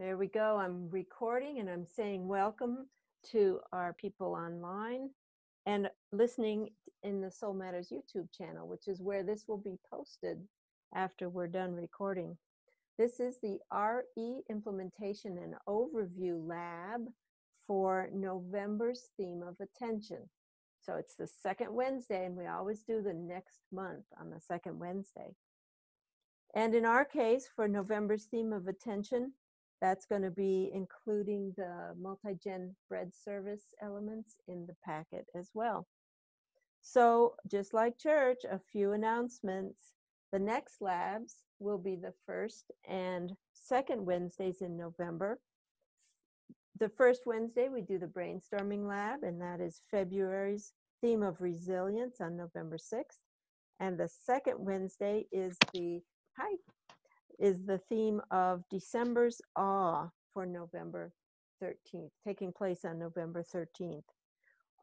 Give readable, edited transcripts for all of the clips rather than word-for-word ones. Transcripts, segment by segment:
There we go. I'm recording and I'm saying welcome to our people online and listening in the Soul Matters YouTube channel, which is where this will be posted after we're done recording. This is the RE Implementation and Overview Lab for November's theme of attention. So it's the second Wednesday, and we always do the next month on the second Wednesday. And in our case, for November's theme of attention, that's going to be including the multi-gen bread service elements in the packet as well. So just like church, a few announcements. The next labs will be the first and second Wednesdays in November. The first Wednesday, we do the brainstorming lab, and that is February's theme of resilience on November 6th. And the second Wednesday is the theme of December's awe for November 13th, taking place on November 13th.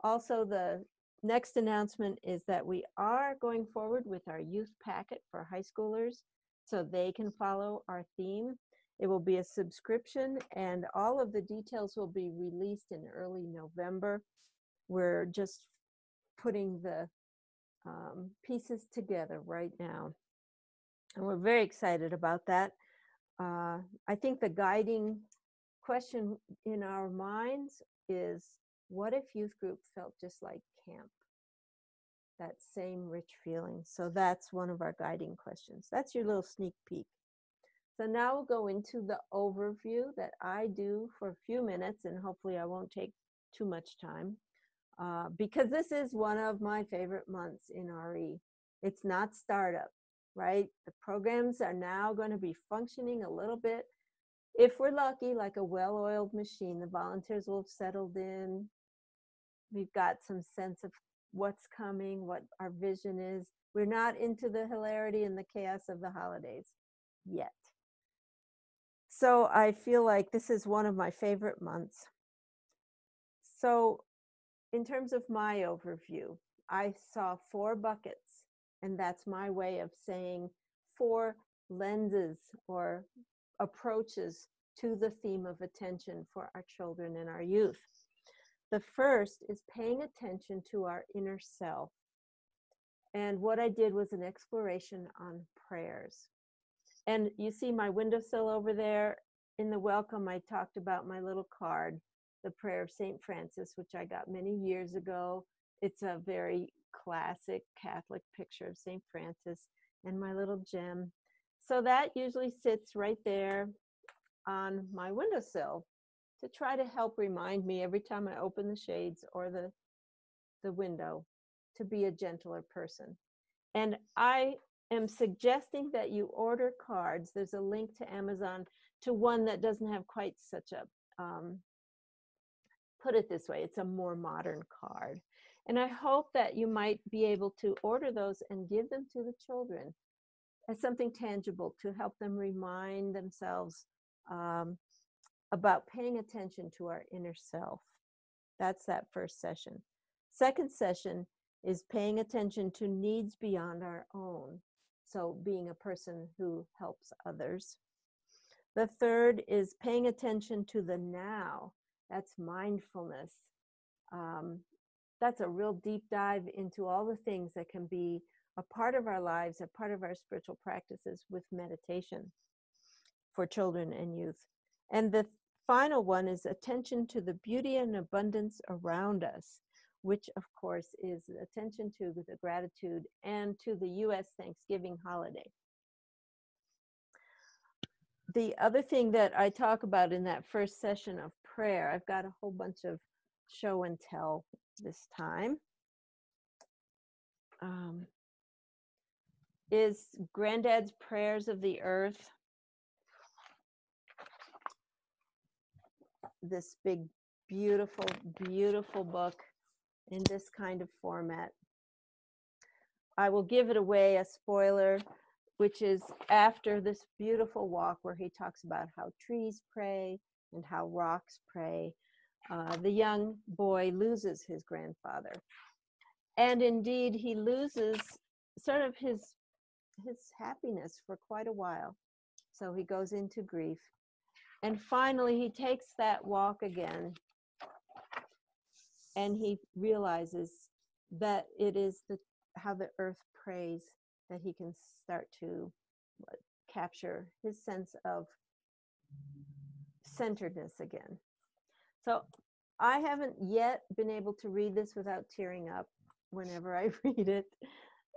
Also, the next announcement is that we are going forward with our youth packet for high schoolers so they can follow our theme. It will be a subscription, and all of the details will be released in early November. We're just putting the pieces together right now. And we're very excited about that. I think the guiding question in our minds is, what if youth group felt just like camp? That same rich feeling. So that's one of our guiding questions. That's your little sneak peek. So now we'll go into the overview that I do for a few minutes, and hopefully I won't take too much time, because this is one of my favorite months in RE. It's not startup, right? The programs are now going to be functioning a little bit, if we're lucky, like a well-oiled machine. The volunteers will have settled in. We've got some sense of what's coming, what our vision is. We're not into the hilarity and the chaos of the holidays yet. So I feel like this is one of my favorite months. So in terms of my overview, I saw 4 buckets, and that's my way of saying 4 lenses or approaches to the theme of attention for our children and our youth. The first is paying attention to our inner self. And what I did was an exploration on prayers. And you see my windowsill over there. In the welcome, I talked about my little card, the Prayer of St. Francis, which I got many years ago. It's a very classic Catholic picture of St. Francis and my little gem. So that usually sits right there on my windowsill to try to help remind me every time I open the shades or the window to be a gentler person. And I am suggesting that you order cards. There's a link to Amazon to one that doesn't have quite such a, put it this way, it's a more modern card. And I hope that you might be able to order those and give them to the children as something tangible to help them remind themselves about paying attention to our inner self. That's that first session. Second session is paying attention to needs beyond our own. So being a person who helps others. The third is paying attention to the now. That's mindfulness. That's a real deep dive into all the things that can be a part of our lives, a part of our spiritual practices with meditation for children and youth. And the final one is attention to the beauty and abundance around us, which of course is attention to the gratitude and to the U.S. Thanksgiving holiday. The other thing that I talk about in that first session of prayer, I've got a whole bunch of show and tell this time, is Granddad's Prayers of the Earth. This big, beautiful, beautiful book in this kind of format. I will give it away, a spoiler, which is after this beautiful walk where he talks about how trees pray and how rocks pray. The young boy loses his grandfather. And indeed, he loses sort of his happiness for quite a while. So he goes into grief. And finally, he takes that walk again, and he realizes that it is how the earth prays that he can start to capture his sense of centeredness again. So I haven't yet been able to read this without tearing up whenever I read it.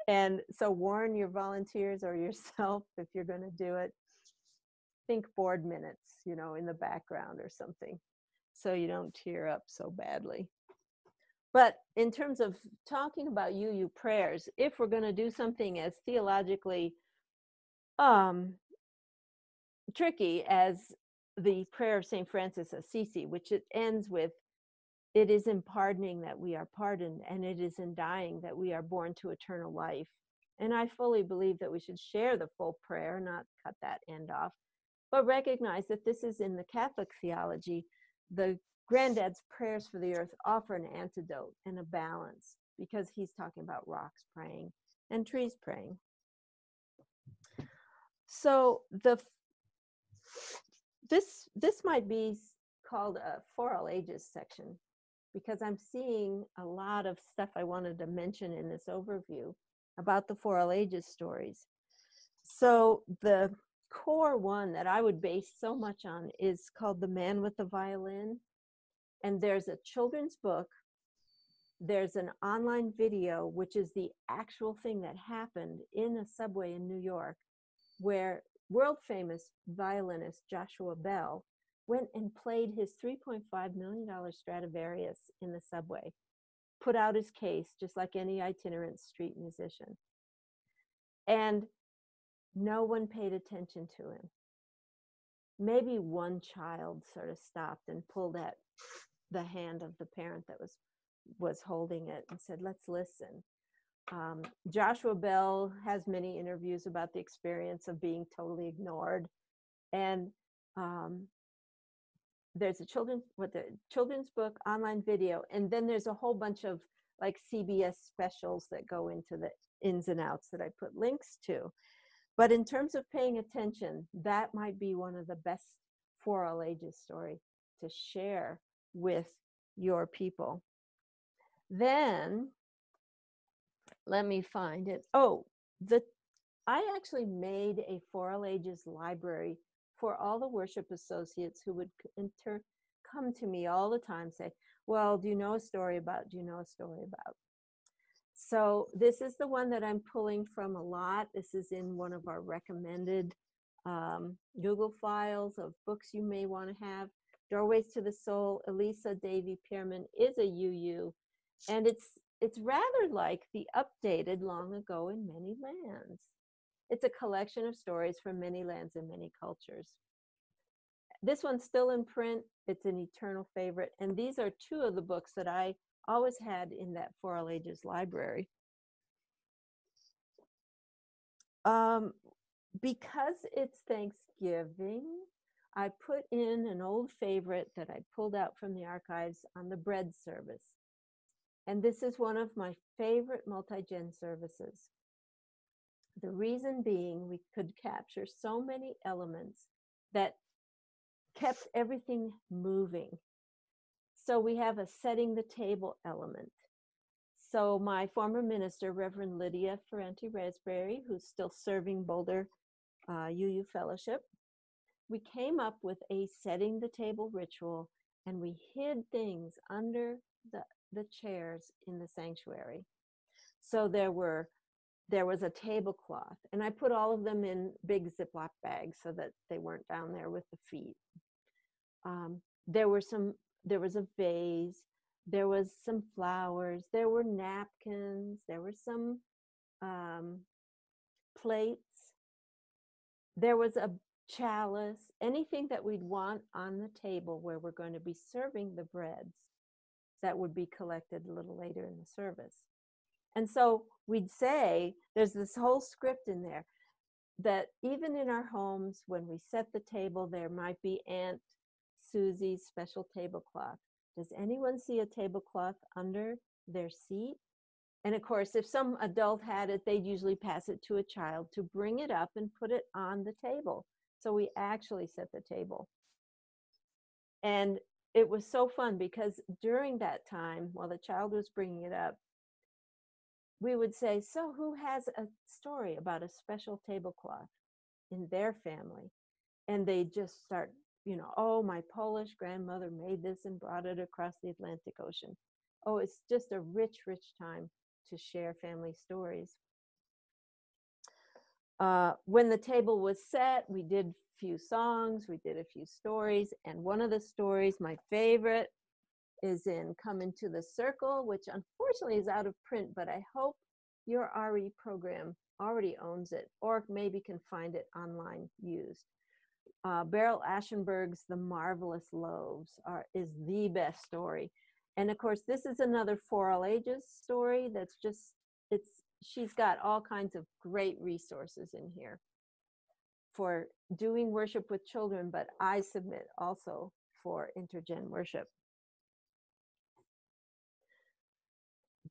And so warn your volunteers or yourself if you're going to do it. Think board minutes, in the background or something, so you don't tear up so badly. But in terms of talking about UU prayers, if we're going to do something as theologically tricky as the prayer of St. Francis Assisi, which it ends with, "It is in pardoning that we are pardoned, and it is in dying that we are born to eternal life." And I fully believe that we should share the full prayer, not cut that end off, but recognize that this is in the Catholic theology. The Granddad's prayers for the earth offer an antidote and a balance, because he's talking about rocks praying and trees praying. So this might be called a For All Ages section, because I'm seeing a lot of stuff I wanted to mention in this overview about the For All Ages stories. So the core one that I would base so much on is called The Man with the Violin. And there's a children's book. There's an online video, which is the actual thing that happened in a subway in New York, where world famous violinist Joshua Bell went and played his $3.5 million Stradivarius in the subway, put out his case just like any itinerant street musician. And no one paid attention to him. Maybe one child sort of stopped and pulled at the hand of the parent that was holding it and said, "Let's listen." Joshua Bell has many interviews about the experience of being totally ignored. And there's a children's book, online video, and then there's a whole bunch of like CBS specials that go into the ins and outs that I put links to. But in terms of paying attention, that might be one of the best For All Ages story to share with your people. Then let me find it. I actually made a For All Ages library for all the worship associates who would come to me all the time, say, "Well, do you know a story about, do you know a story about?" So this is the one that I'm pulling from a lot. This is in one of our recommended Google files of books you may want to have. Doorways to the Soul, Elisa Davy Pearman is a UU, and it's rather like the updated Long Ago in Many Lands. It's a collection of stories from many lands and many cultures. This one's still in print. It's an eternal favorite. And these are two of the books that I always had in that For All Ages library. Because it's Thanksgiving, I put in an old favorite that I pulled out from the archives on the bread service. And this is one of my favorite multi-gen services. The reason being, we could capture so many elements that kept everything moving. So we have a setting the table element. So my former minister, Reverend Lydia Ferranti-Raspberry, who's still serving Boulder UU Fellowship, we came up with a setting the table ritual, and we hid things under the chairs in the sanctuary. So there was a tablecloth, and I put all of them in big Ziploc bags so that they weren't down there with the feet. There was a vase, there was some flowers, there were napkins, there were some plates, there was a chalice, anything that we'd want on the table where we're going to be serving the breads that would be collected a little later in the service. And so we'd say, there's this whole script in there, that even in our homes, when we set the table, there might be Aunt Susie's special tablecloth. Does anyone see a tablecloth under their seat? And of course, if some adult had it, they'd usually pass it to a child to bring it up and put it on the table. So we actually set the table. And it was so fun because during that time, while the child was bringing it up, we would say, so who has a story about a special tablecloth in their family? And they just start, oh, my Polish grandmother made this and brought it across the Atlantic Ocean. Oh, it's just a rich, rich time to share family stories. When the table was set, we did a few songs, we did a few stories, and one of the stories, my favorite, is in Come Into the Circle, which unfortunately is out of print, but I hope your RE program already owns it or maybe can find it online used. Beryl Ashenberg's The Marvelous Loaves is the best story. And of course, this is another For All Ages story that's just, she's got all kinds of great resources in here for doing worship with children, but I submit also for intergen worship.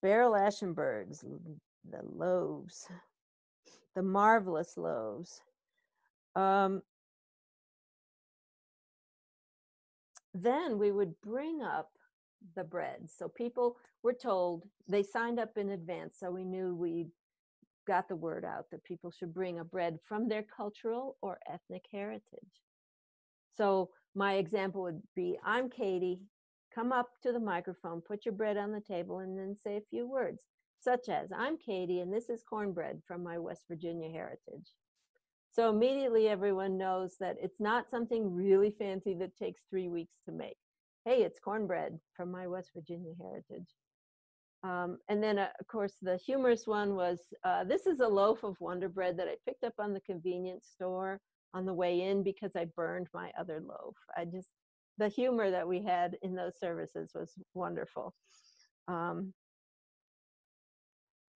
Beryl Ashenberg's The Loaves, The Marvelous Loaves. Then we would bring up the bread. So people were told, they signed up in advance, so we knew we got the word out that people should bring a bread from their cultural or ethnic heritage. So my example would be, I'm Katie, come up to the microphone, put your bread on the table, and then say a few words, such as, I'm Katie, and this is cornbread from my West Virginia heritage. So immediately everyone knows that it's not something really fancy that takes 3 weeks to make. Hey, it's cornbread from my West Virginia heritage. And then, of course, the humorous one was, this is a loaf of Wonder Bread that I picked up on the convenience store on the way in because I burned my other loaf. The humor that we had in those services was wonderful.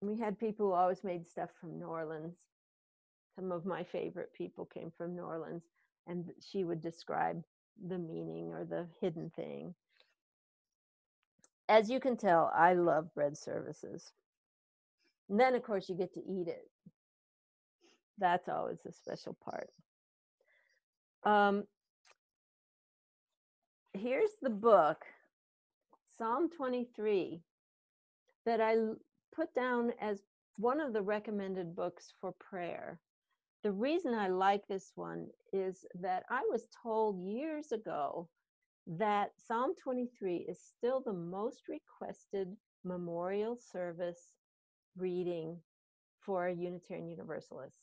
We had people who always made stuff from New Orleans. Some of my favorite people came from New Orleans, and she would describe the meaning or the hidden thing. As you can tell, I love bread services. And then, of course, you get to eat it. That's always a special part. Here's the book, Psalm 23, that I put down as one of the recommended books for prayer. The reason I like this one is that I was told years ago that Psalm 23 is still the most requested memorial service reading for Unitarian Universalists.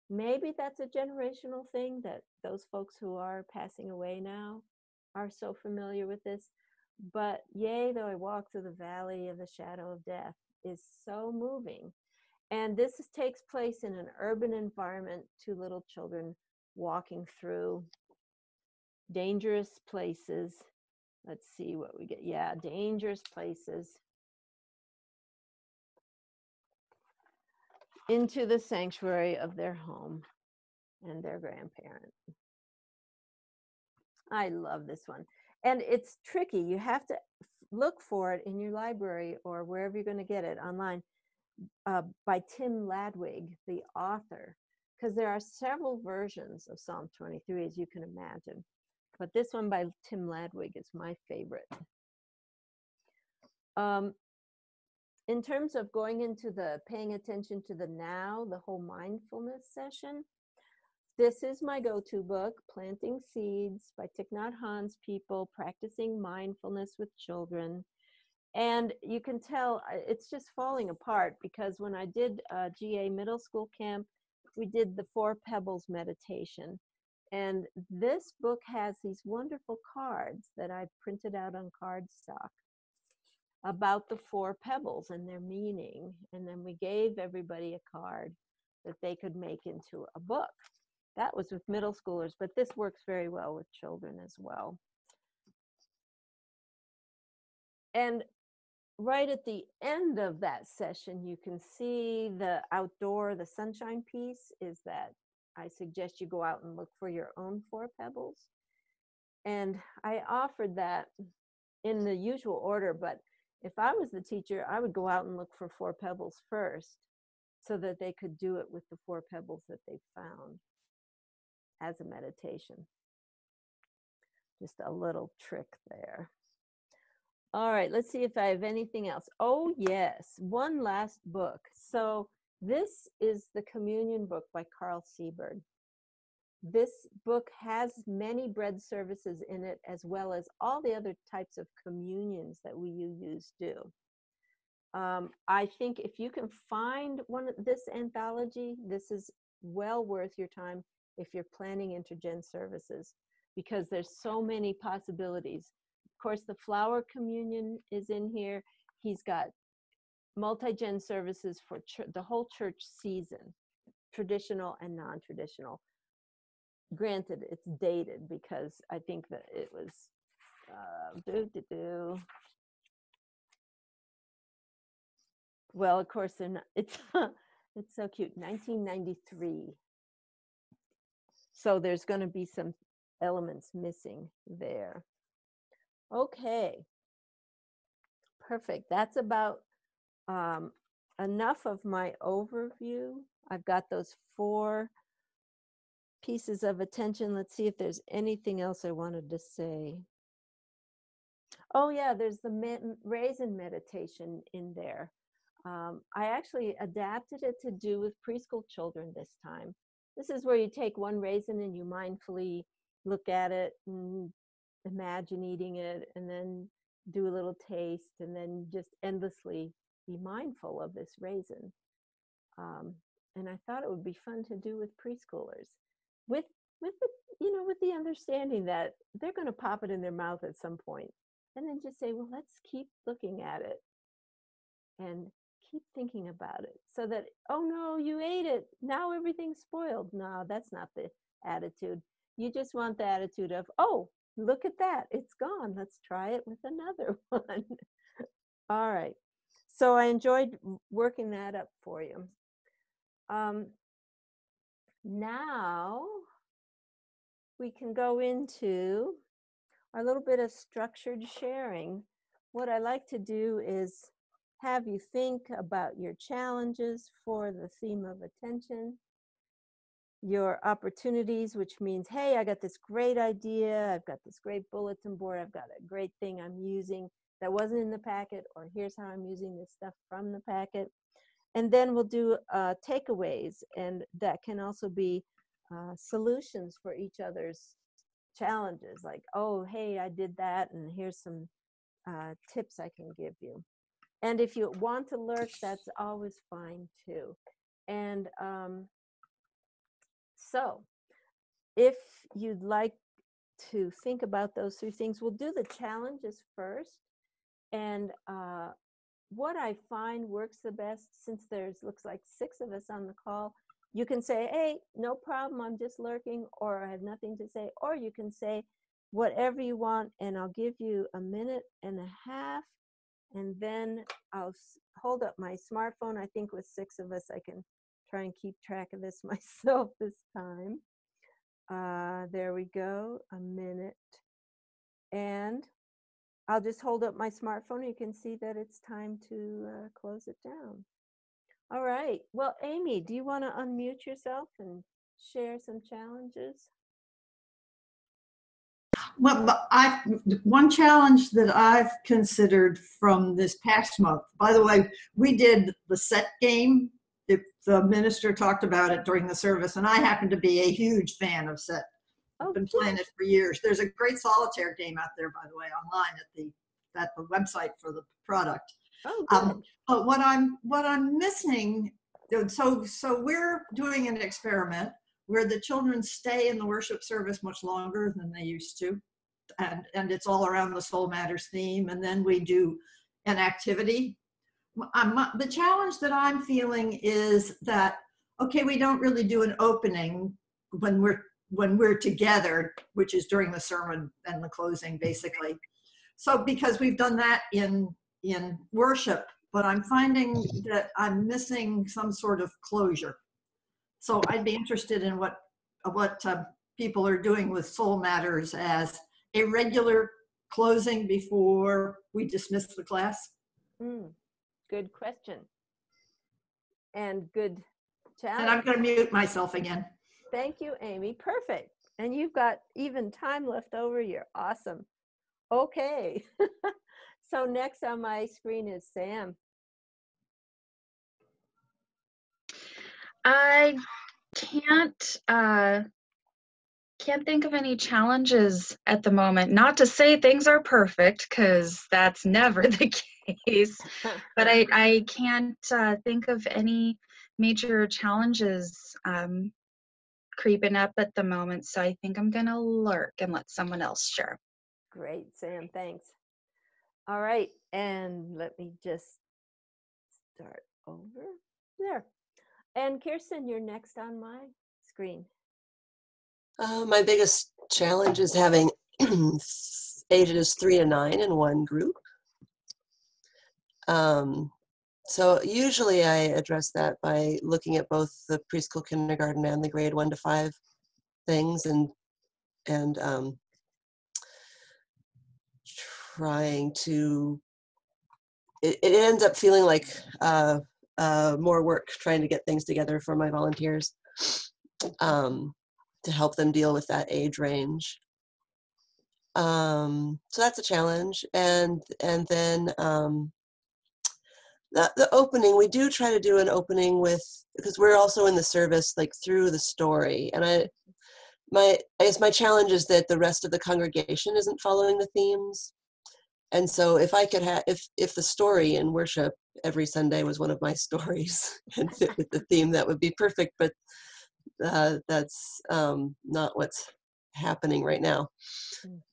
Maybe that's a generational thing, that those folks who are passing away now are so familiar with this. But yea, though I walk through the valley of the shadow of death is so moving. And this takes place in an urban environment, 2 little children walking through dangerous places. Let's see what we get. Yeah, dangerous places. Into the sanctuary of their home and their grandparent. I love this one. And it's tricky. You have to look for it in your library or wherever you're going to get it online, by Tim Ladwig, the author, because there are several versions of Psalm 23, as you can imagine. But this one by Tim Ladwig is my favorite. In terms of going into the paying attention to the now, the whole mindfulness session, this is my go-to book, Planting Seeds by Thich Nhat Hanh's People, Practicing Mindfulness with Children. And you can tell it's just falling apart because when I did GA middle school camp, we did the 4 Pebbles meditation. And this book has these wonderful cards that I printed out on cardstock about the 4 pebbles and their meaning. And then we gave everybody a card that they could make into a book. That was with middle schoolers, but this works very well with children as well. And right at the end of that session, you can see the outdoor, the sunshine piece is that I suggest you go out and look for your own 4 pebbles. And I offered that in the usual order, but if I was the teacher, I would go out and look for 4 pebbles first so that they could do it with the 4 pebbles that they found as a meditation. Just a little trick there. All right, let's see if I have anything else. Oh, yes, one last book. So this is the Communion book by Carl Seberg. This book has many bread services in it, as well as all the other types of communions that we UUs do. I think if you can find this anthology, this is well worth your time if you're planning intergen services, because there's so many possibilities. Of course, the flower communion is in here. He's got multi-gen services for the whole church season, traditional and non-traditional. Granted, it's dated because I think that it was well, of course, they're not, it's so cute, 1993. So there's going to be some elements missing there. Okay, perfect. That's about enough of my overview. I've got those 4 pieces of attention. Let's see if there's anything else I wanted to say. Oh yeah, there's the raisin meditation in there. I actually adapted it to do with preschool children this time. This is where you take one raisin and you mindfully look at it and imagine eating it, and then do a little taste, and then just endlessly be mindful of this raisin. And I thought it would be fun to do with preschoolers, with the understanding that they're going to pop it in their mouth at some point, and then just say, well, let's keep looking at it and keep thinking about it, so that, oh no, you ate it, now everything's spoiled. No, that's not the attitude. You just want the attitude of, oh, look at that, it's gone, let's try it with another one. All right, so I enjoyed working that up for you. Now we can go into our little bit of structured sharing. What I like to do is have you think about your challenges for the theme of attention, your opportunities, which means, hey, I got this great idea, I've got this great bulletin board, I've got a great thing I'm using that wasn't in the packet, or here's how I'm using this stuff from the packet. And then we'll do takeaways, and that can also be solutions for each other's challenges, like, oh, hey, I did that, and here's some tips I can give you. And if you want to lurk, that's always fine too. And so if you'd like to think about those 3 things, we'll do the challenges first. And what I find works the best, since there's looks like 6 of us on the call, you can say, hey, no problem, I'm just lurking, or I have nothing to say, or you can say whatever you want, and I'll give you 1.5 minutes, and then I'll hold up my smartphone. I think with 6 of us, I can try and keep track of this myself this time. There we go, 1 minute. And I'll just hold up my smartphone. You can see that it's time to close it down. All right. Well, Amy, do you want to unmute yourself and share some challenges? Well, one challenge that I've considered from this past month, by the way, we did the set game. The minister talked about it during the service, and I happen to be a huge fan of set. I've been playing it for years. There's a great solitaire game out there, by the way, online at the website for the product. Oh, good. But what I'm missing, so we're doing an experiment where the children stay in the worship service much longer than they used to. And it's all around the Soul Matters theme. And then we do an activity. The challenge that I'm feeling is that, okay, we don't really do an opening when we're together, which is during the sermon and the closing, basically. So because we've done that in worship, but I'm finding that I'm missing some sort of closure. So I'd be interested in what people are doing with Soul Matters as a regular closing before we dismiss the class. Good question. And good challenge. And I'm going to mute myself again. Thank you, Amy. Perfect. And you've got even time left over. You're awesome. Okay. So next on my screen is Sam. I can't think of any challenges at the moment. Not to say things are perfect, because that's never the case, but I can't think of any major challenges creeping up at the moment, so I think I'm gonna lurk and let someone else share. Great, Sam, thanks. All right, and let me just start over there. And Kirsten, you're next on my screen. My biggest challenge is having ages 3 to 9 in one group. So usually I address that by looking at both the preschool, kindergarten, and the grade 1 to 5 things, and trying to. It ends up feeling like more work trying to get things together for my volunteers to help them deal with that age range. So that's a challenge, and then the opening, we do try to do an opening with, because we're also in the service like through the story, and I guess my challenge is that the rest of the congregation isn't following the themes, and so if I could have, if the story in worship every Sunday was one of my stories and fit with the theme, that would be perfect, but that's not what's happening right now.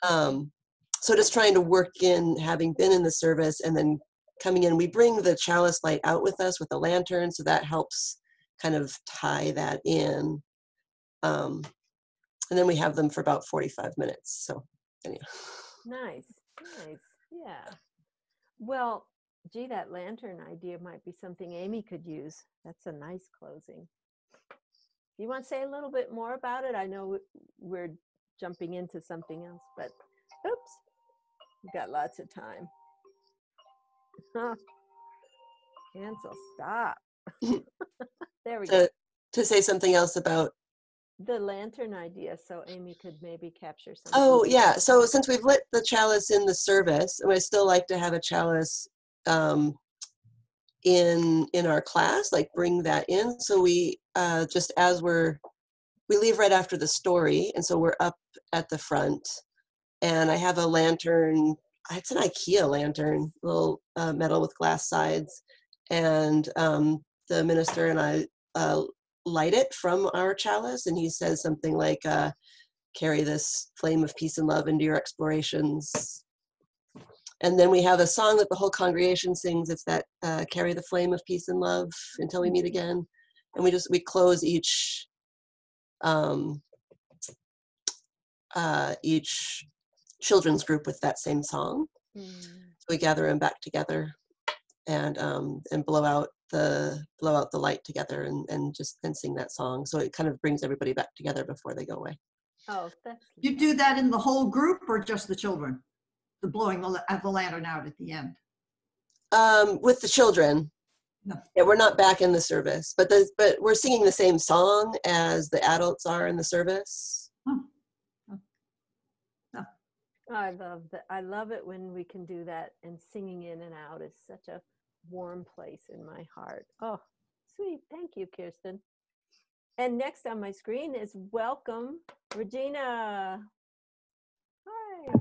So just trying to work in, having been in the service and then coming in, we bring the chalice light out with us with the lantern, so that helps kind of tie that in. And then we have them for about 45 minutes. So anyway. Nice, yeah. Well, gee, that lantern idea might be something Amy could use. That's a nice closing. You want to say a little bit more about it? I know we're jumping into something else, but oops, we've got lots of time. Cancel, stop. There we go. To say something else about the lantern idea, so Amy could maybe capture something. Oh yeah, so since we've lit the chalice in the service, and I still like to have a chalice in our class, like bring that in. So we just as we leave right after the story, and so we're up at the front, and I have a lantern. It's an IKEA lantern, little metal with glass sides, and the minister and I light it from our chalice, and he says something like, carry this flame of peace and love into your explorations. And then we have a song that the whole congregation sings. It's that carry the flame of peace and love until we meet again. And we close each children's group with that same song. So we gather them back together and blow out the light together and sing that song. So it kind of brings everybody back together before they go away. Oh, that's. You do that in the whole group or just the children? The blowing the lantern out at the end. With the children. No. Yeah, we're not back in the service, but we're singing the same song as the adults are in the service. I love it when we can do that, and singing in and out is such a warm place in my heart. Oh, sweet. Thank you, Kirsten. And next on my screen is welcome, Regina. Hi.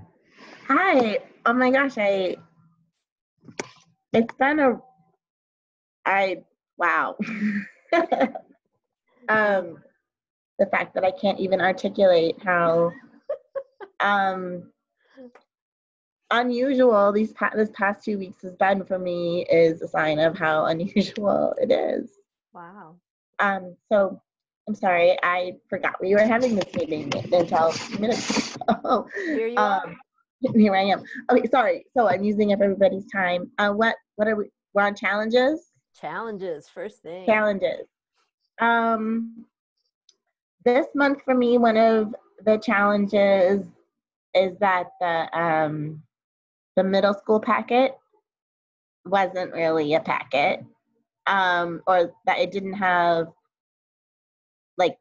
Hi. Oh my gosh, it's been wow. The fact that I can't even articulate how unusual this past 2 weeks has been for me is a sign of how unusual it is. Wow. So I'm sorry, I forgot we were having this meeting until 2 minutes ago. Here you are. Here I am. Okay, sorry. So I'm using up everybody's time. What are we? We're on challenges? Challenges, first thing. Challenges. This month for me, one of the challenges is that the middle school packet wasn't really a packet, or that it didn't have like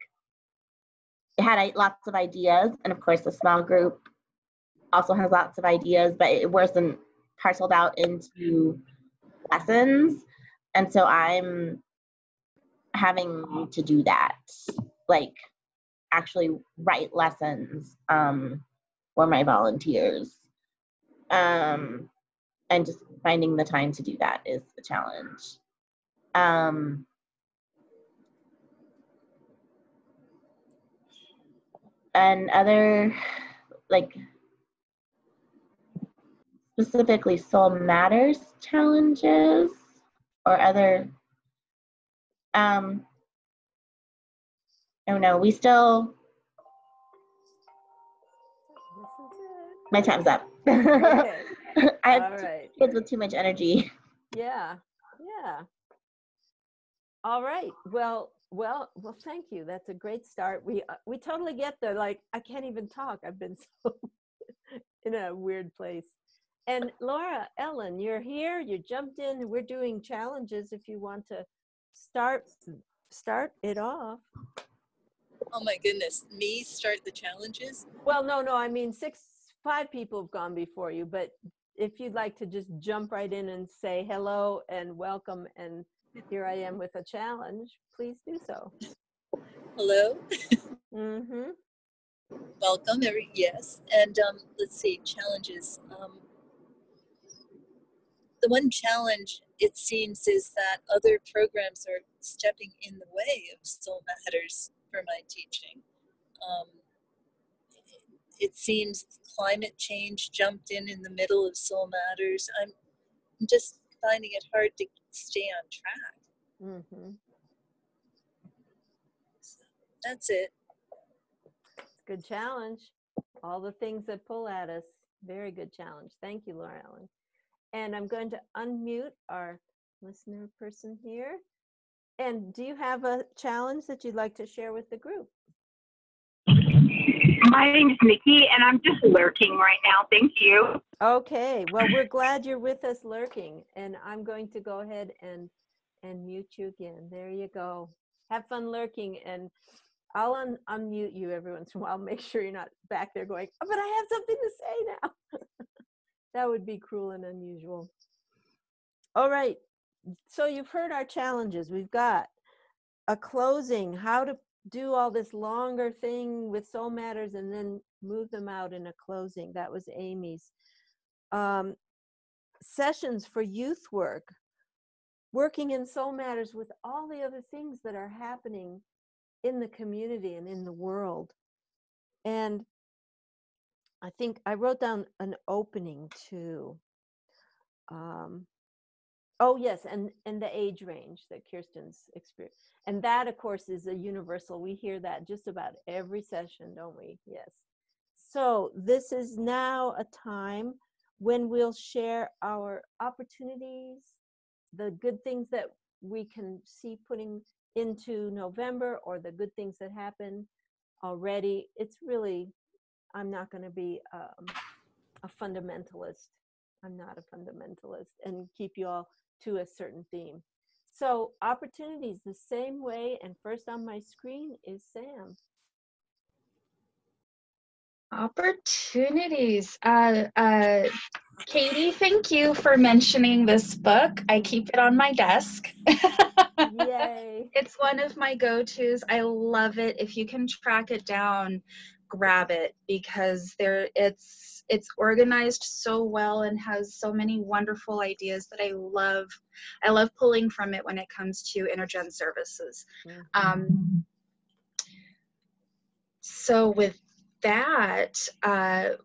had lots of ideas, and of course the small group also has lots of ideas, but it wasn't parceled out into lessons, and so I'm having to do that, like actually write lessons for my volunteers, and just finding the time to do that is the challenge. And other, like, specifically Soul Matters challenges or other, oh no, we still, my time's up. Okay. I have All right. kids with too much energy. Yeah. Yeah. All right. Well, thank you. That's a great start. We totally get the, like, I can't even talk. I've been so in a weird place. And Laura, Ellen, you're here. You jumped in. We're doing challenges. If you want to start it off. Oh my goodness, me start the challenges? Well, no, I mean 5 people have gone before you, but if you'd like to just jump right in and say hello and welcome, and here I am with a challenge, please do so. Hello. Mm-hmm. Welcome, yes. And let's see, challenges. The one challenge, it seems, is that other programs are stepping in the way of Soul Matters for my teaching. It seems climate change jumped in the middle of Soul Matters. I'm just finding it hard to stay on track. Mm-hmm. So that's it. Good challenge. All the things that pull at us. Very good challenge. Thank you, Laura Ellen. And I'm going to unmute our listener person here. And do you have a challenge that you'd like to share with the group? My name's Nikki, and I'm just lurking right now. Thank you. Okay. Well, we're glad you're with us lurking. And I'm going to go ahead and mute you again. There you go. Have fun lurking. And I'll unmute you every once in a while. Make sure you're not back there going, oh, but I have something to say now. That would be cruel and unusual. All right. So you've heard our challenges. We've got a closing, how to do all this longer thing with Soul Matters and then move them out in a closing. That was Amy's. Sessions for youth work, working in Soul Matters with all the other things that are happening in the community and in the world. And I think I wrote down an opening too. Oh yes, and the age range that Kirsten's experienced. And that, of course, is a universal. We hear that just about every session, don't we? Yes. So this is now a time when we'll share our opportunities, the good things that we can see putting into November, or the good things that happen already. It's really, I'm not going to be a fundamentalist. I'm not a fundamentalist, and keep you all to a certain theme. So opportunities the same way, and first on my screen is Sam. Opportunities. Katie, thank you for mentioning this book. I keep it on my desk. Yay. It's one of my go-tos. I love it. If you can track it down, grab it, because it's organized so well and has so many wonderful ideas that I love pulling from it when it comes to intergen services. So with that,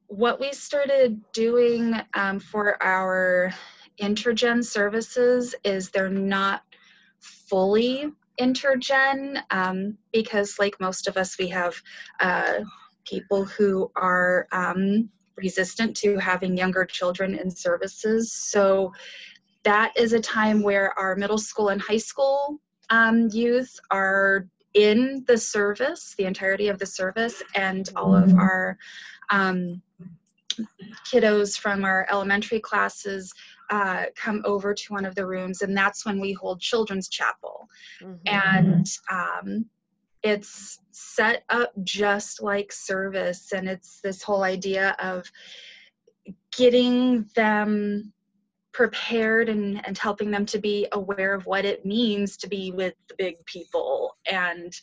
what we started doing for our intergen services is they're not fully intergen, because like most of us, we have people who are resistant to having younger children in services. So that is a time where our middle school and high school youth are in the service, the entirety of the service, and all of our kiddos from our elementary classes come over to one of the rooms, and that's when we hold children's chapel. And it's set up just like service, and it's this whole idea of getting them prepared and helping them to be aware of what it means to be with the big people. And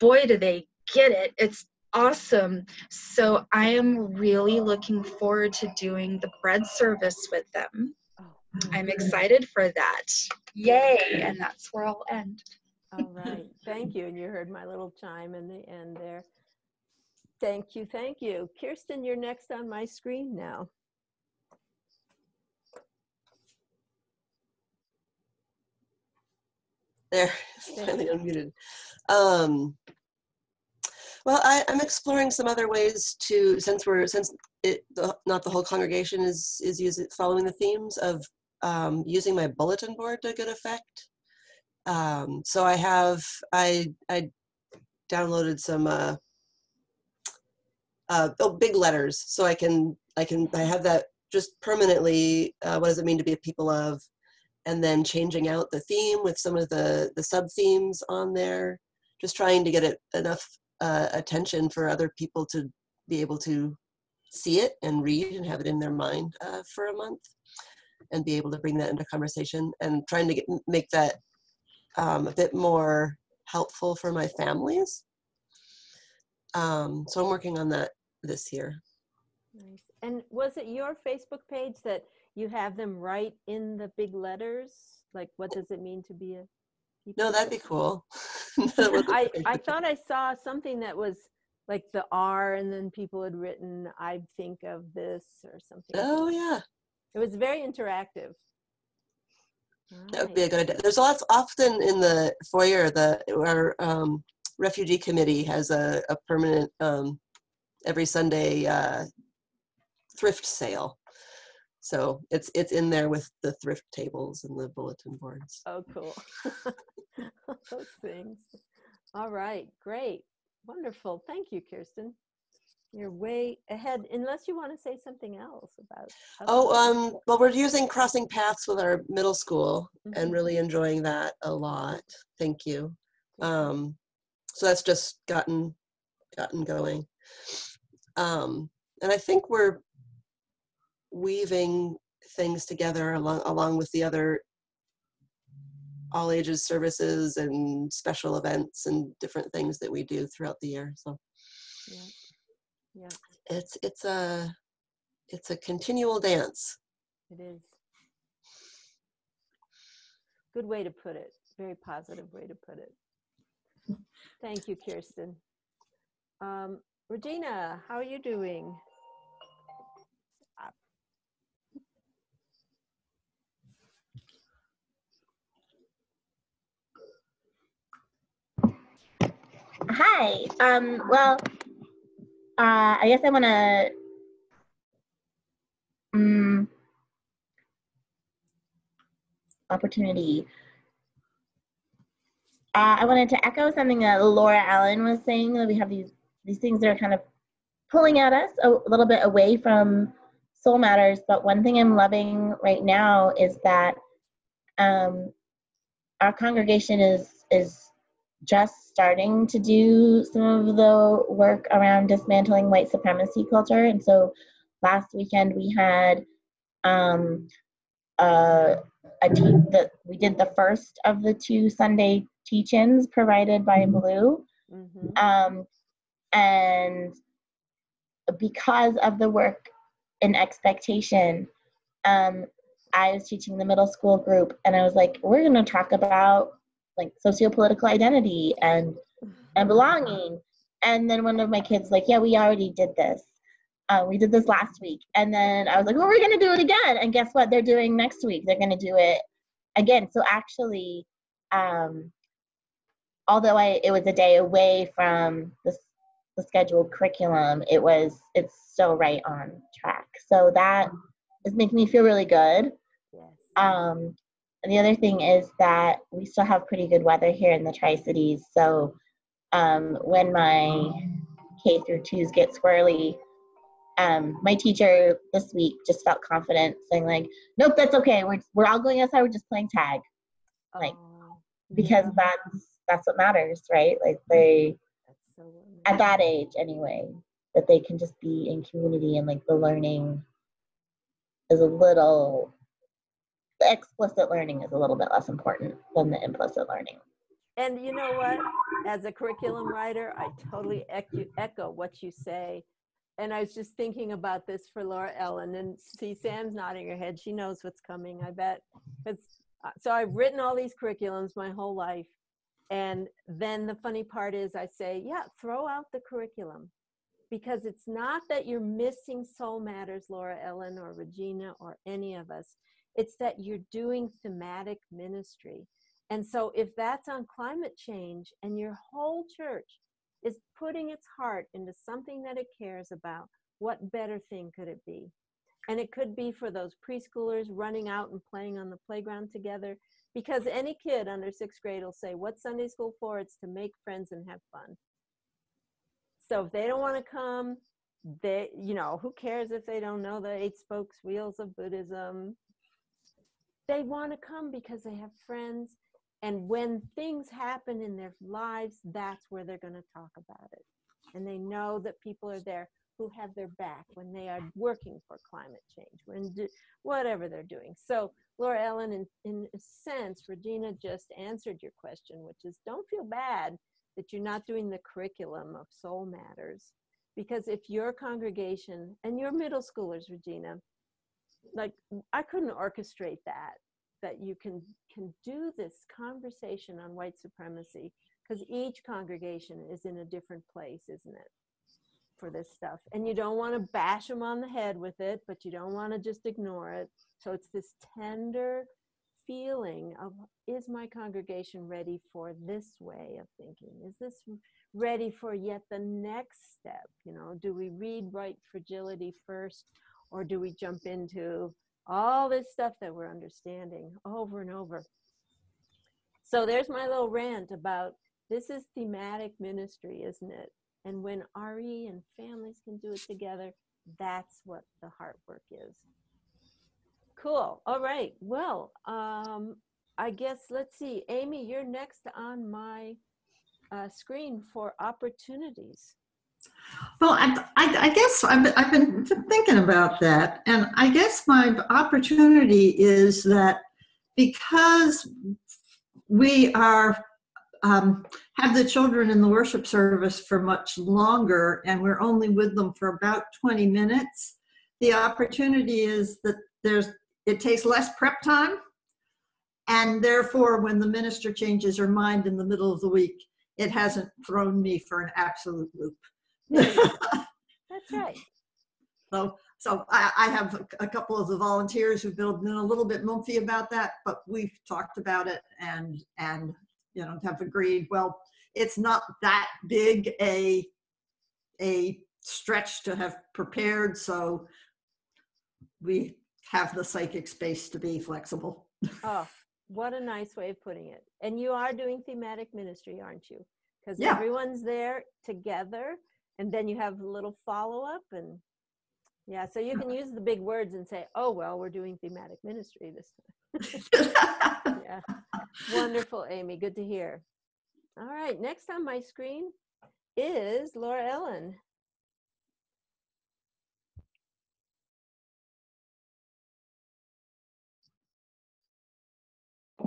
boy, do they get it. It's awesome. So I am really looking forward to doing the bread service with them. I'm excited for that. Yay. And that's where I'll end. All right. Thank you. And you heard my little chime in the end there. Thank you. Thank you. Kirsten, you're next on my screen now. There, finally unmuted. Well, I'm exploring some other ways to, since not the whole congregation is following the themes of using my bulletin board to good effect. So I downloaded some big letters, so I have that just permanently. What does it mean to be a people of? And then changing out the theme with some of the sub themes on there, just trying to get it enough attention for other people to be able to see it and read and have it in their mind for a month, and be able to bring that into conversation, and trying to make that a bit more helpful for my families. So I'm working on that this year. Nice. And was it your Facebook page that you have them write in the big letters? Like, what does it mean to be a people? No, that'd be cool. I thought I saw something that was like the R, and then people had written, I think of this or something. Oh, yeah. It was very interactive. That would be a good idea. There's lots, often in the foyer, our refugee committee has a permanent, every Sunday thrift sale. So it's in there with the thrift tables and the bulletin boards. Oh, cool. Those things. All right, great. Wonderful. Thank you, Kirsten. You're way ahead, unless you want to say something else about. Well, we're using Crossing Paths with our middle school, and really enjoying that a lot. Thank you. So that's just gotten going. And I think we're weaving things together along with the other all ages services and special events and different things that we do throughout the year. So yeah, it's a continual dance. It is. Good way to put it. Very positive way to put it. Thank you, Kirsten. Regina, how are you doing? Hi. Well, I guess I want to opportunity. I wanted to echo something that Laura Allen was saying, that we have these things that are kind of pulling at us a little bit away from Soul Matters. But one thing I'm loving right now is that our congregation is just starting to do some of the work around dismantling white supremacy culture. And so last weekend we had we did the first of the 2 Sunday teach-ins provided by Blue. And because of the work in expectation, I was teaching the middle school group, and I was like, we're going to talk about like socio-political identity and belonging. And then one of my kids like, yeah, we already did this. We did this last week. And then I was like, well, we're going to do it again. And guess what they're doing next week? They're going to do it again. So actually, although it was a day away from the scheduled curriculum, it's still right on track. So that is making me feel really good. Yes. And the other thing is that we still have pretty good weather here in the Tri-Cities. So when my K through 2s get squirrely, my teacher this week just felt confident saying like, nope, that's okay. We're all going outside. We're just playing tag. Like, because that's what matters, right? Like they, That's so wonderful. at that age anyway, that they can just be in community, and like the learning is a little, the explicit learning is a little bit less important than the implicit learning. And you know what? As a curriculum writer, I totally echo what you say. And I was just thinking about this for Laura Ellen, and see Sam's nodding her head. She knows what's coming, I bet. So I've written all these curriculums my whole life. And then the funny part is I say, yeah, throw out the curriculum. Because it's not that you're missing Soul Matters, Laura Ellen or Regina or any of us. It's that you're doing thematic ministry. And so if that's on climate change and your whole church is putting its heart into something that it cares about, what better thing could it be? And it could be for those preschoolers running out and playing on the playground together, because any kid under 6th grade will say, what's Sunday school for? It's to make friends and have fun. So if they don't want to come, they, you know, who cares if they don't know the 8 spokes wheels of Buddhism? They want to come because they have friends. And when things happen in their lives, that's where they're going to talk about it. And they know that people are there who have their back when they are working for climate change, whatever they're doing. So Laura Ellen, in a sense, Regina just answered your question, which is don't feel bad that you're not doing the curriculum of Soul Matters. Because if your congregation, and your middle schoolers, Regina, like I couldn't orchestrate that you can do this conversation on white supremacy, because each congregation is in a different place, isn't it, for this stuff? And you don't want to bash them on the head with it, but you don't want to just ignore it. So it's this tender feeling of, is my congregation ready for this way of thinking? Is this ready for yet the next step? You know, do we read Right Fragility first, or do we jump into all this stuff that we're understanding over and over? So there's my little rant about this is thematic ministry, isn't it? And when RE and families can do it together, that's what the heart work is. Cool. All right. Well, I guess, let's see. Amy, you're next on my screen for opportunities. Well, I guess I've been thinking about that. And I guess my opportunity is that because we are have the children in the worship service for much longer, and we're only with them for about 20 minutes, the opportunity is that it takes less prep time, and therefore when the minister changes her mind in the middle of the week, it hasn't thrown me for an absolute loop. That's right. So I have a couple of the volunteers who've been a little bit mumpy about that, but we've talked about it and you know, have agreed, well, it's not that big a stretch to have prepared, so we have the psychic space to be flexible. Oh, what a nice way of putting it. And you are doing thematic ministry, aren't you? Because Yeah. everyone's there together, and then you have a little follow-up, and yeah, so you can use the big words and say, oh, well, we're doing thematic ministry this time. Yeah. Wonderful, Amy. Good to hear. All right, next on my screen is Laura Ellen.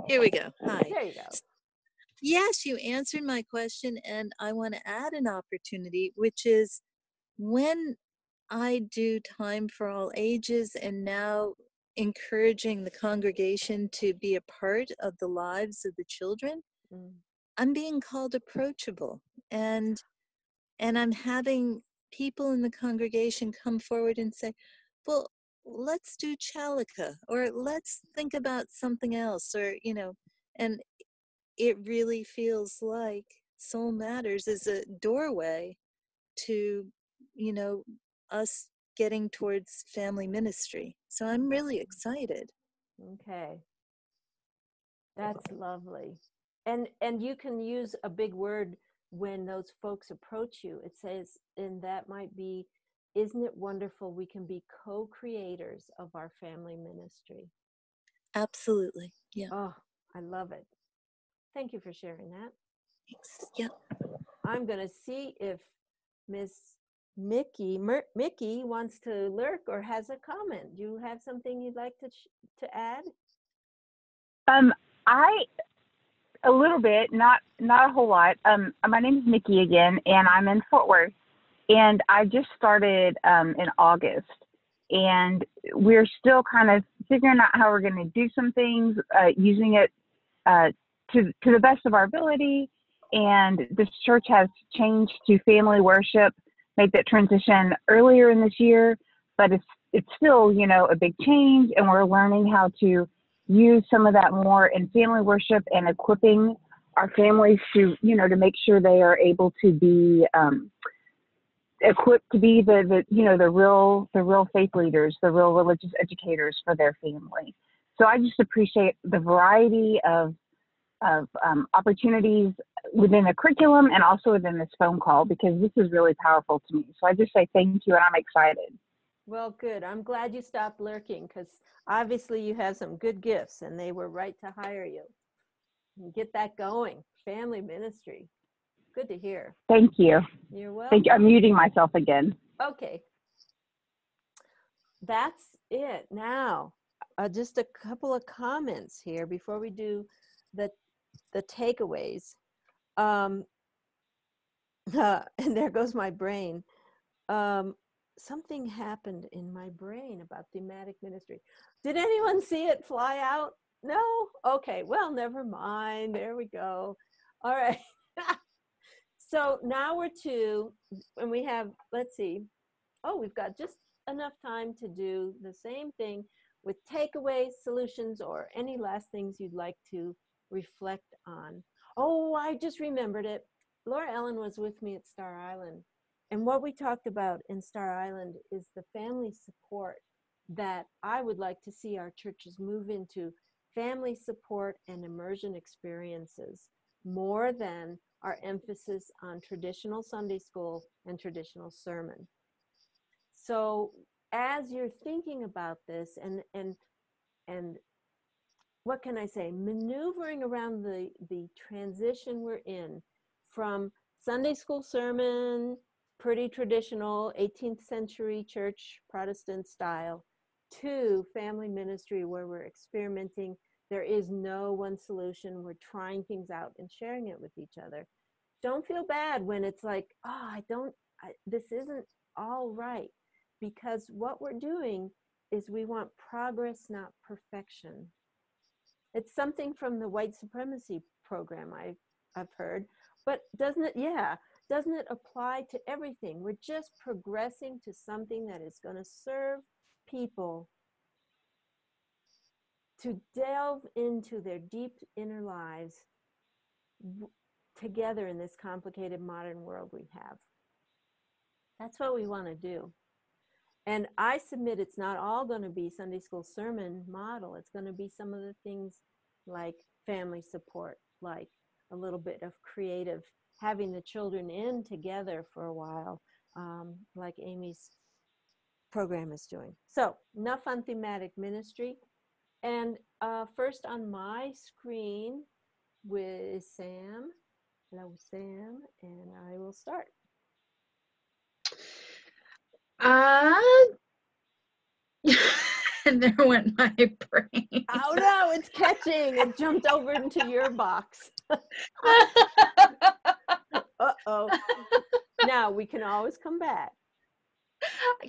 Here we go. Hi. There you go. Yes, you answered my question, and I want to add an opportunity, which is when I do Time for All Ages and now encouraging the congregation to be a part of the lives of the children, I'm being called approachable, and I'm having people in the congregation come forward and say, well, let's do Chalika, or let's think about something else, or, you know, and it really feels like Soul Matters is a doorway to, you know, us getting towards family ministry. So I'm really excited. Okay. That's lovely. And you can use a big word when those folks approach you. It says, and that might be, isn't it wonderful we can be co-creators of our family ministry? Absolutely. Yeah. Oh, I love it. Thank you for sharing that. Thanks. Yep. I'm going to see if Miss Mickey wants to lurk or has a comment. Do you have something you'd like to add? A little bit, not a whole lot. My name is Mickey again, and I'm in Fort Worth. And I just started in August, and we're still kind of figuring out how we're going to do some things, using it to the best of our ability. And this church has changed to family worship, made that transition earlier in this year, but it's still, a big change, and we're learning how to use some of that more in family worship and equipping our families to, to make sure they are able to be equipped to be the real faith leaders, the real religious educators for their family. So I just appreciate the variety of opportunities within the curriculum and also within this phone call, because this is really powerful to me. So I just say thank you, and I'm excited. Well, good. I'm glad you stopped lurking, because obviously you have some good gifts and they were right to hire you. And get that going. Family ministry. Good to hear. Thank you. You're welcome. Thank you. I'm muting myself again. Okay. That's it. Now, just a couple of comments here before we do the takeaways. And there goes my brain. Something happened in my brain about thematic ministry. Did anyone see it fly out? No? Okay, well, never mind. There we go. All right. So now we're to, and we have, let's see. Oh, we've got just enough time to do the same thing with takeaways, solutions, or any last things you'd like to reflect on. Oh, I just remembered it. Laura Ellen was with me at Star Island. And what we talked about in Star Island is the family support that I would like to see our churches move into, family support and immersion experiences, more than our emphasis on traditional Sunday school and traditional sermon. So as you're thinking about this and what can I say, maneuvering around the transition we're in from Sunday school sermon, pretty traditional 18th century church Protestant style, to family ministry where we're experimenting. There is no one solution. We're trying things out and sharing it with each other. Don't feel bad when it's like, oh, this isn't all right. Because what we're doing is we want progress, not perfection. It's something from the white supremacy program I've heard, but doesn't it apply to everything? We're just progressing to something that is going to serve people to delve into their deep inner lives together in this complicated modern world we have. That's what we want to do. And I submit it's not all going to be Sunday school sermon model. It's going to be some of the things like family support, like a little bit of creative, having the children in together for a while, like Amy's program is doing. So enough on thematic ministry. And first on my screen with Sam. Hello, Sam, and I will start. And there went my brain. Oh no, it's catching. It jumped over into your box. Uh-oh. Now we can always come back.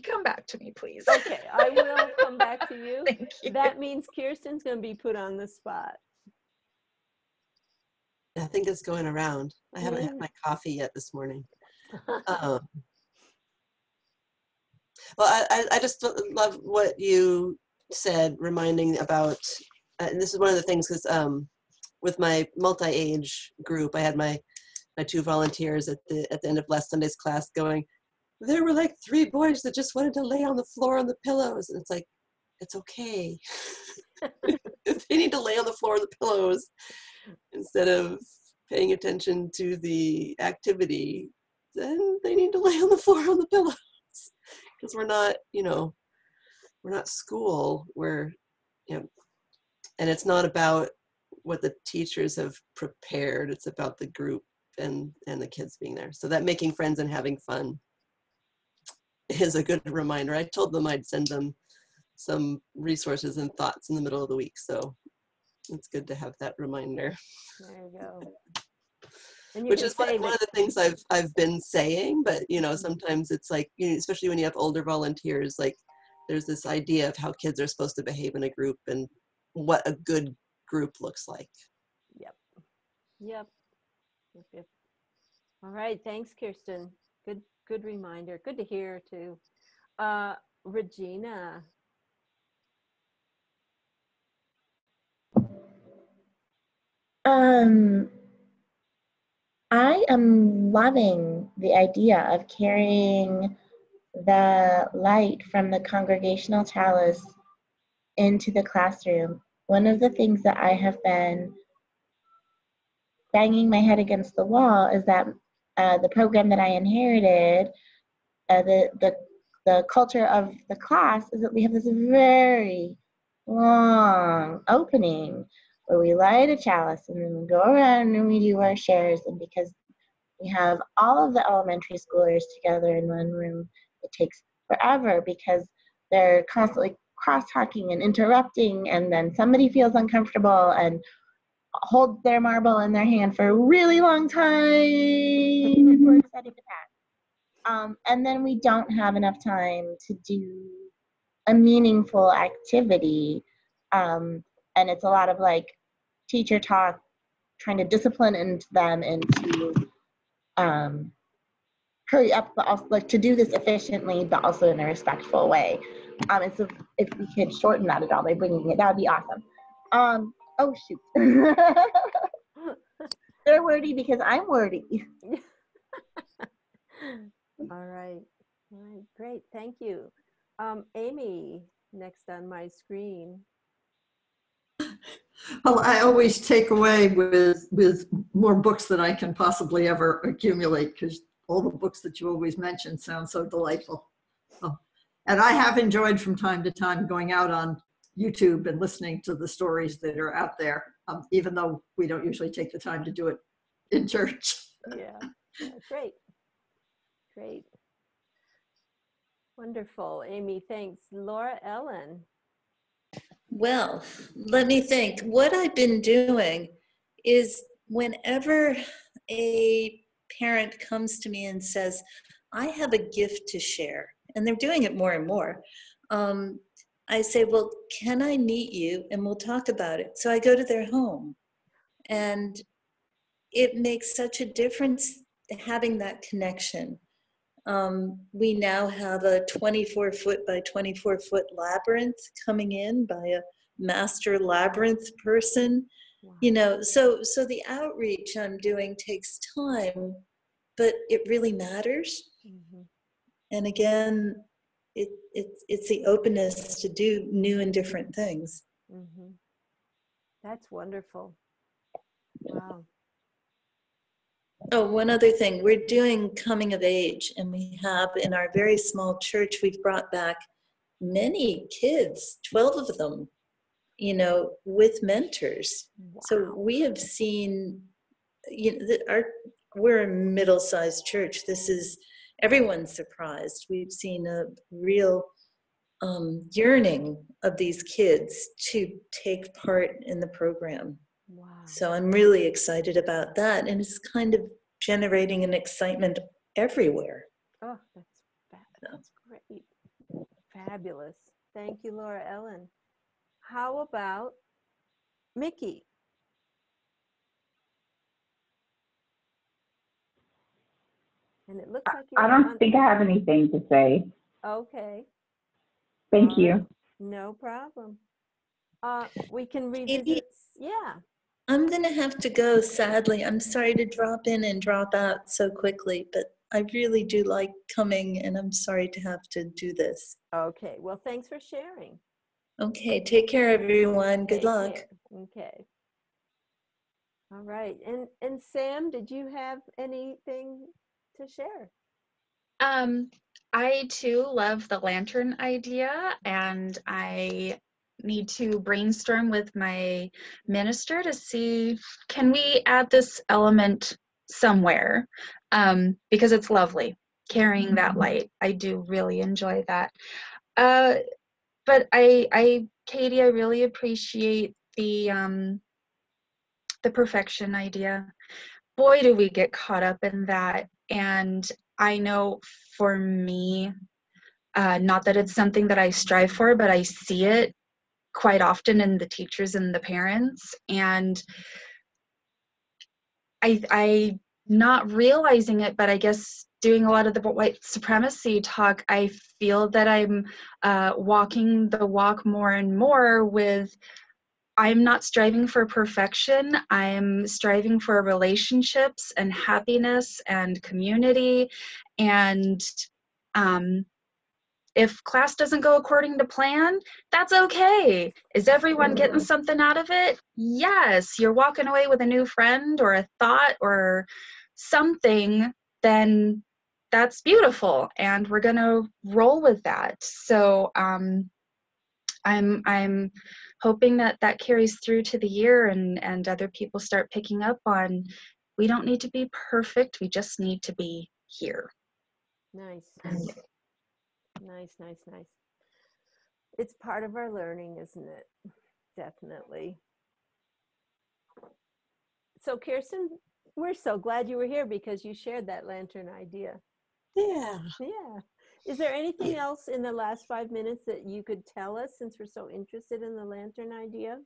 Come back to me, please. Okay, I will come back to you. Thank you. That means Kirsten's going to be put on the spot. I think it's going around. I haven't had my coffee yet this morning. Well, I just love what you said, reminding about, and this is one of the things, because with my multi-age group, I had my two volunteers at the end of last Sunday's class going, there were like 3 boys that just wanted to lay on the floor on the pillows. And it's like, it's okay. If they need to lay on the floor on the pillows instead of paying attention to the activity, then they need to lay on the floor on the pillows. Because we're not, we're not school. We're, and it's not about what the teachers have prepared. It's about the group and the kids being there. So that making friends and having fun is a good reminder. I told them I'd send them some resources and thoughts in the middle of the week. So it's good to have that reminder. There you go. And you Which can is one say of that, the things I've been saying, but you know, sometimes it's like, you know, especially when you have older volunteers, like there's this idea of how kids are supposed to behave in a group and what a good group looks like. Yep. Yep. Yep. Yep. All right. Thanks, Kirsten. Good reminder. Good to hear too. Regina. I am loving the idea of carrying the light from the congregational chalice into the classroom. One of the things that I have been banging my head against the wall is that the program that I inherited, the culture of the class is that we have this very long opening where we light a chalice and then we go around and we do our shares. And because we have all of the elementary schoolers together in one room, it takes forever because they're constantly cross-talking and interrupting, and then somebody feels uncomfortable and holds their marble in their hand for a really long time before deciding to pass. And then we don't have enough time to do a meaningful activity. And it's a lot of like teacher talk, trying to discipline them into hurry up, but also like to do this efficiently, but also in a respectful way. And so if we could shorten that at all by bringing it, that would be awesome. Oh shoot. They're wordy because I'm wordy. All right. All right. Great. Thank you. Amy, next on my screen. Well, I always take away with more books than I can possibly ever accumulate, because all the books that you always mention sound so delightful. Oh. And I have enjoyed from time to time going out on YouTube and listening to the stories that are out there, even though we don't usually take the time to do it in church. Yeah. Great. Great. Wonderful. Amy, thanks. Laura Ellen. Well, let me think. What I've been doing is whenever a parent comes to me and says, I have a gift to share, and they're doing it more and more, I say, well, can I meet you and we'll talk about it? So I go to their home, and it makes such a difference having that connection. We now have a 24-foot by 24-foot labyrinth coming in by a master labyrinth person. Wow. You know, so the outreach I'm doing takes time, but it really matters. Mm-hmm. And again, it's the openness to do new and different things. Mm-hmm. That's wonderful. Wow. Oh, one other thing, we're doing coming of age, and we have in our very small church, we've brought back many kids, 12 of them, you know, with mentors. Wow. So we have seen, you know, we're a middle-sized church. This is, everyone's surprised. We've seen a real yearning of these kids to take part in the program. Wow. So I'm really excited about that, and it's kind of generating an excitement everywhere. Oh, that's great. Fabulous. Thank you, Laura Ellen. How about Mickey? And it looks like I don't think I have anything to say. Okay. Thank you. No problem. We can revisit. Yeah. I'm going to have to go, sadly. I'm sorry to drop in and drop out so quickly, but I really do like coming, and I'm sorry to have to do this. Okay. Well, thanks for sharing. Okay. Take care, everyone. Good luck. Okay. All right. And Sam, did you have anything to share? I too love the lantern idea, and I need to brainstorm with my minister to see, can we add this element somewhere, because it's lovely carrying that light. I do really enjoy that. But Katie, I really appreciate the perfection idea. Boy, do we get caught up in that. And I know for me, not that it's something that I strive for, but I see it quite often in the teachers and the parents. And I not realizing it, but I guess doing a lot of the white supremacy talk, I feel that I'm walking the walk more and more with, I'm not striving for perfection. I'm striving for relationships and happiness and community. And if class doesn't go according to plan, that's okay. Is everyone getting something out of it? Yes. You're walking away with a new friend or a thought or something, then that's beautiful. And we're going to roll with that. So I'm hoping that that carries through to the year, and other people start picking up on, we don't need to be perfect. We just need to be here. Nice. Nice, nice, nice. It's part of our learning, isn't it? Definitely. So Kirsten, we're so glad you were here because you shared that lantern idea. Yeah. Yeah. Is there anything else in the last 5 minutes that you could tell us, since we're so interested in the lantern idea?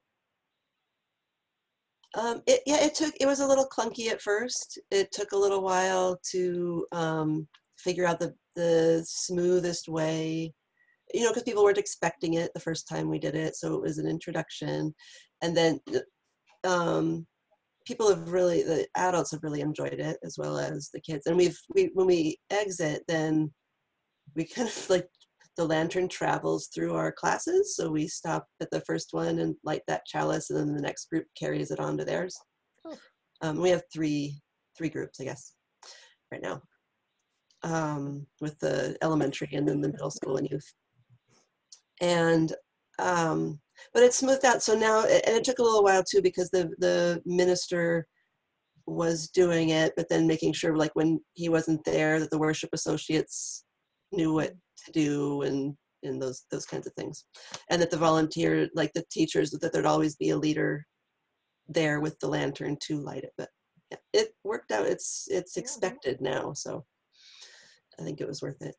It was a little clunky at first. It took a little while to figure out the smoothest way, because people weren't expecting it the first time we did it. So it was an introduction. And then the adults have really enjoyed it, as well as the kids. And when we exit, then we kind of like, the lantern travels through our classes. So we stop at the first one and light that chalice, and then the next group carries it on to theirs. Oh. We have three groups, I guess, right now, with the elementary and then the middle school and youth. And but it's smoothed out. So now, and it took a little while too, because the minister was doing it, but then making sure, like, when he wasn't there, that the worship associates knew what to do, and those kinds of things, and that the volunteer, like the teachers, that there'd always be a leader there with the lantern to light it. But yeah, it worked out. It's expected now, so I think it was worth it.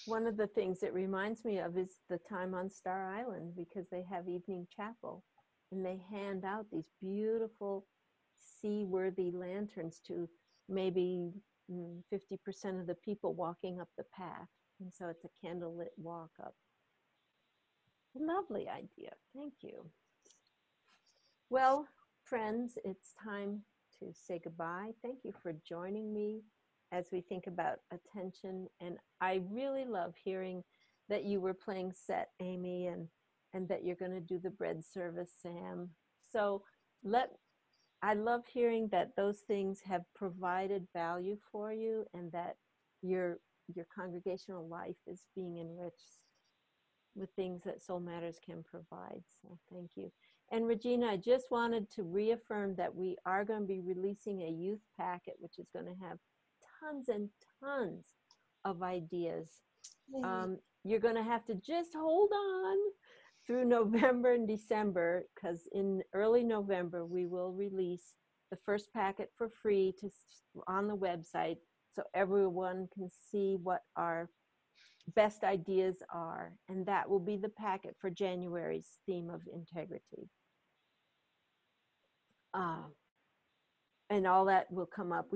One of the things it reminds me of is the time on Star Island, because they have evening chapel and they hand out these beautiful seaworthy lanterns to maybe 50% of the people walking up the path. And so it's a candlelit walk up. Lovely idea. Thank you. Well, friends, it's time to say goodbye. Thank you for joining me as we think about attention. And I really love hearing that you were playing set, Amy, and that you're going to do the bread service, Sam. So I love hearing that those things have provided value for you, and that your congregational life is being enriched with things that Soul Matters can provide. So thank you. And Regina, I just wanted to reaffirm that we are going to be releasing a youth packet, which is going to have tons and tons of ideas. You're going to have to just hold on through November and December, because in early November, we will release the first packet for free on the website, so everyone can see what our best ideas are. And that will be the packet for January's theme of integrity. And all that will come up.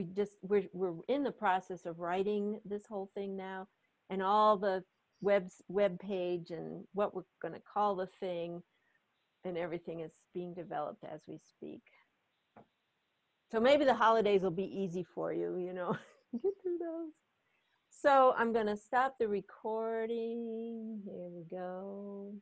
We're in the process of writing this whole thing now, and all the web page and what we're going to call the thing and everything is being developed as we speak. So maybe the holidays will be easy for you, get through those. So I'm going to stop the recording. Here we go.